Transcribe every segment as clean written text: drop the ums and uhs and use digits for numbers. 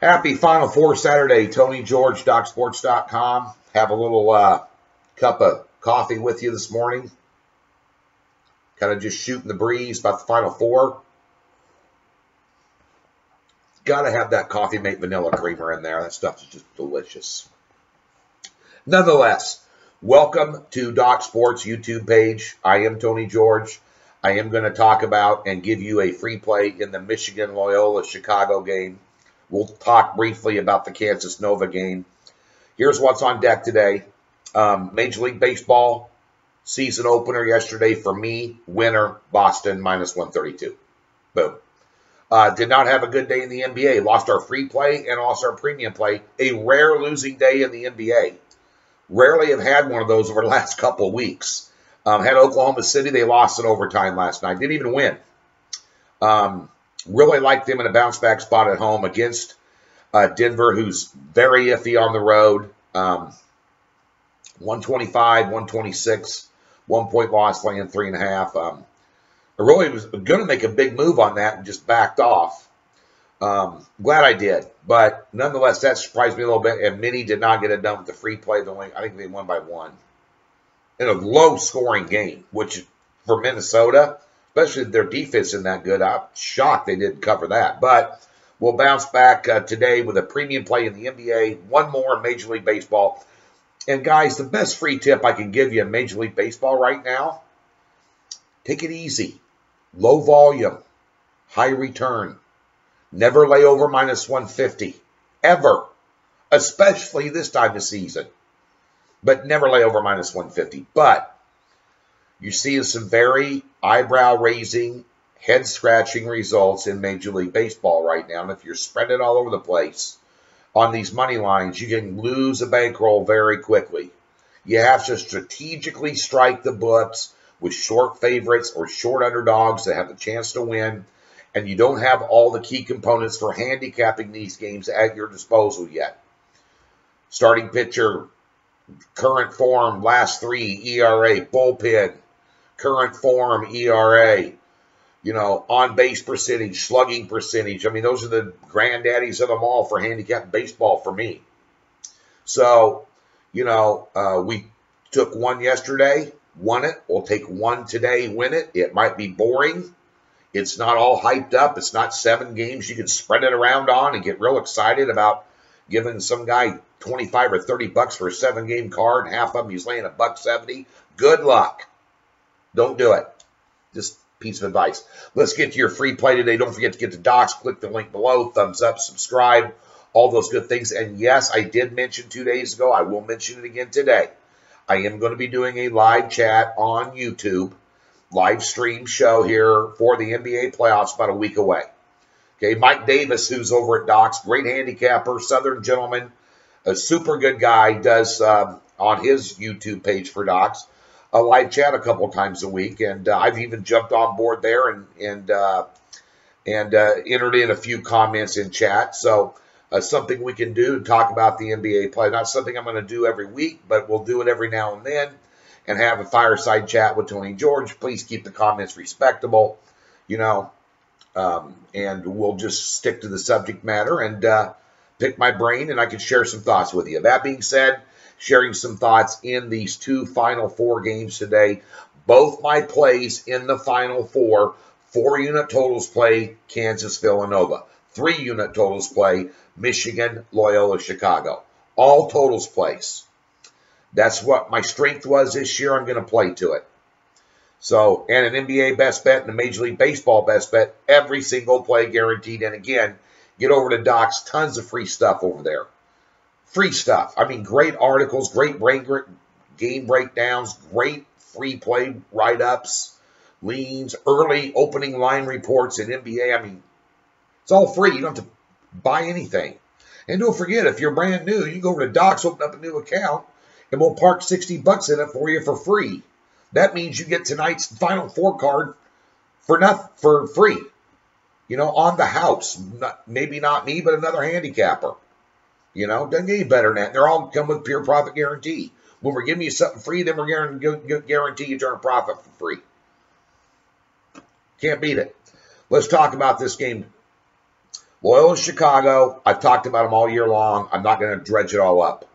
Happy Final Four Saturday. Tony George, DocSports.com. Have a little cup of coffee with you this morning. Kind of just shooting the breeze about the Final Four. Got to have that Coffee Mate vanilla creamer in there. That stuff is just delicious. Nonetheless, welcome to Doc Sports YouTube page. I am Tony George. I am going to talk about and give you a free play in the Michigan Loyola Chicago game. We'll talk briefly about the Kansas Nova game. Here's what's on deck today. Major League Baseball season opener yesterday for me. Winner, Boston, -132. Boom. Did not have a good day in the NBA. Lost our free play and lost our premium play. A rare losing day in the NBA. Rarely have had one of those over the last couple of weeks. Had Oklahoma City. They lost in overtime last night. Didn't even win. Really like them in a bounce-back spot at home against Denver, who's very iffy on the road. 125, 126, 1 point loss, laying 3.5. I really was going to make a big move on that and just backed off. Glad I did. But nonetheless, that surprised me a little bit. And Mini did not get it done with the free play. I think they won by 1. In a low-scoring game, which for Minnesota, especially if their defense isn't that good, I'm shocked they didn't cover that. But we'll bounce back today with a premium play in the NBA, one more in Major League Baseball. And guys, the best free tip I can give you in Major League Baseball right now, take it easy. Low volume, high return. Never lay over -150, ever, especially this time of season. But never lay over -150. But you're seeing some very eyebrow-raising, head-scratching results in Major League Baseball right now. And if you're spreading it all over the place on these money lines, you can lose a bankroll very quickly. You have to strategically strike the books with short favorites or short underdogs that have a chance to win. And you don't have all the key components for handicapping these games at your disposal yet. Starting pitcher, current form, last 3, ERA, bullpen, current form, ERA, on-base percentage, slugging percentage. I mean, those are the granddaddies of them all for handicap baseball for me. So, we took one yesterday, won it. We'll take one today, win it. It might be boring. It's not all hyped up. It's not 7 games you can spread it around on and get real excited about giving some guy 25 or 30 bucks for a 7-game card. Half of them he's laying $1.70. Good luck. Don't do it. Just piece of advice. Let's get to your free play today. Don't forget to get to Docs. Click the link below. Thumbs up. Subscribe. All those good things. And yes, I did mention 2 days ago. I will mention it again today. I am going to be doing a live chat on YouTube. Live stream show here for the NBA playoffs about a week away. Okay, Mike Davis, who's over at Docs, great handicapper, Southern gentleman, a super good guy, does on his YouTube page for Docs a live chat a couple times a week, and I've even jumped on board there and entered in a few comments in chat. So something we can do to talk about the NBA play. Not something I'm going to do every week, but we'll do it every now and then and have a fireside chat with Tony George. Please keep the comments respectable, and we'll just stick to the subject matter and pick my brain, and I can share some thoughts with you. That being said, sharing some thoughts in these 2 Final Four games today. Both my plays in the Final Four, 4-unit totals play Kansas Villanova. 3-unit totals play Michigan Loyola Chicago. All totals plays. That's what my strength was this year. I'm going to play to it. So, and an NBA best bet and a Major League Baseball best bet, every single play guaranteed. And again, get over to Docs, tons of free stuff over there. Free stuff. I mean, great articles, great game breakdowns, great free play write-ups, leans, early opening line reports in NBA. I mean, it's all free. You don't have to buy anything. And don't forget, if you're brand new, you can go over to Docs, open up a new account, and we'll park 60 bucks in it for you for free. That means you get tonight's Final Four card for free. On the house. Maybe not me, but another handicapper. Doesn't get any better than that. They're all come with pure profit guarantee. When we're giving you something free, then we're going to guarantee you turn a profit for free. Can't beat it. Let's talk about this game. Loyola Chicago, I've talked about them all year long. I'm not going to dredge it all up.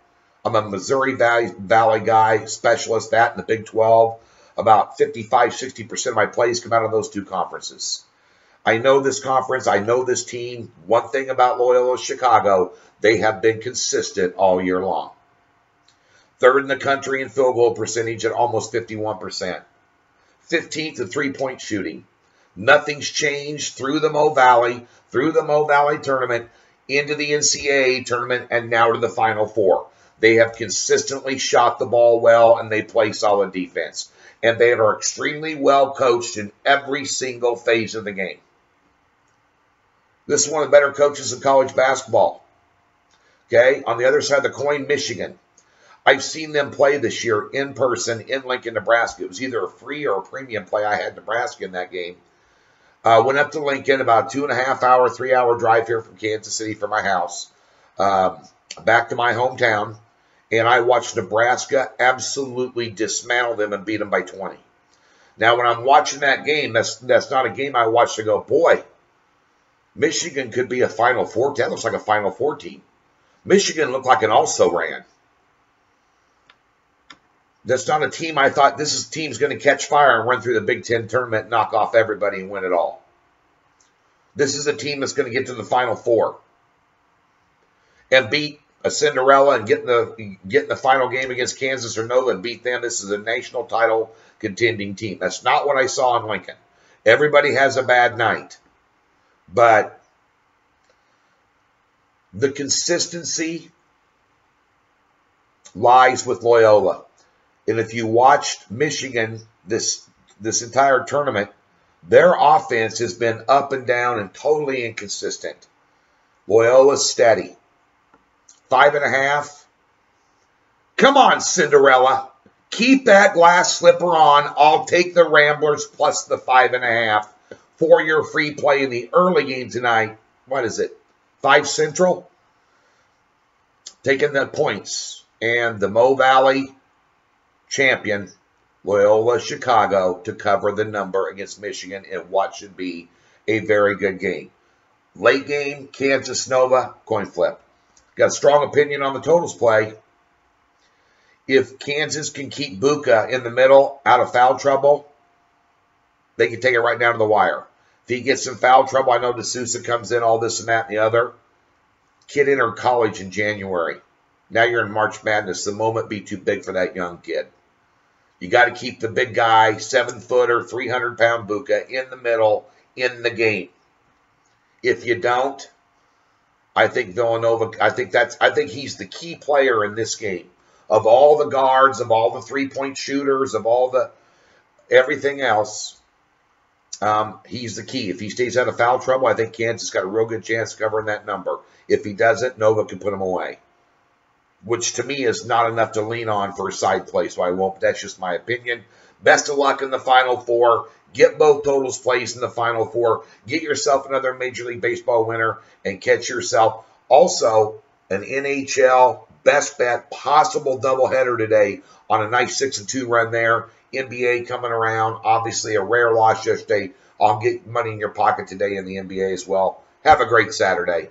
I'm a Missouri Valley guy, specialist, that in the Big 12. About 55, 60% of my plays come out of those two conferences. I know this conference. I know this team. One thing about Loyola Chicago, they have been consistent all year long. Third in the country in field goal percentage at almost 51%. 15th in three-point shooting. Nothing's changed through the Mo Valley tournament, into the NCAA tournament, and now to the Final Four. They have consistently shot the ball well, and they play solid defense. And they are extremely well coached in every single phase of the game. This is one of the better coaches in college basketball. Okay, on the other side of the coin, Michigan. I've seen them play this year in person in Lincoln, Nebraska. It was either a free or a premium play. I had Nebraska in that game. Went up to Lincoln, about 2.5 hour, 3 hour drive here from Kansas City from my house, back to my hometown, and I watched Nebraska absolutely dismantle them and beat them by 20. Now, when I'm watching that game, that's not a game I watch to go, boy, Michigan could be a Final Four. That looks like a Final Four team. Michigan looked like an also-ran. That's not a team I thought this team's going to catch fire and run through the Big Ten tournament, knock off everybody, and win it all. This is a team that's going to get to the Final Four and beat a Cinderella and get in the final game against Kansas or Nova and beat them. This is a national title contending team. That's not what I saw in Lincoln. Everybody has a bad night, but the consistency lies with Loyola. And if you watched Michigan this entire tournament, their offense has been up and down and totally inconsistent. Loyola's steady. 5.5. Come on, Cinderella. Keep that glass slipper on. I'll take the Ramblers plus the 5.5 for your free play in the early game tonight. What is it? 5 Central? Taking the points. And the Mo Valley champion, Loyola Chicago, to cover the number against Michigan in what should be a very good game. Late game, Kansas Nova, coin flip. Got a strong opinion on the totals play. If Kansas can keep Buka in the middle out of foul trouble, they can take it right down to the wire. If he gets in foul trouble, I know D'Souza comes in, all this and that and the other. Kid entered college in January. Now you're in March Madness. The moment be too big for that young kid. You got to keep the big guy, 7-footer, 300-pound Buka in the middle in the game. If you don't, I think Villanova, I think he's the key player in this game. Of all the guards, of all the three-point shooters, of all the everything else, he's the key. If he stays out of foul trouble, I think Kansas got a real good chance of covering that number. If he doesn't, Nova can put him away, which to me is not enough to lean on for a side play, so I won't. That's just my opinion. Best of luck in the Final Four. Get both totals placed in the Final Four. Get yourself another Major League Baseball winner and catch yourself also an NHL best bet possible doubleheader today on a nice 6-2 run there. NBA coming around. Obviously a rare loss yesterday. I'll get money in your pocket today in the NBA as well. Have a great Saturday.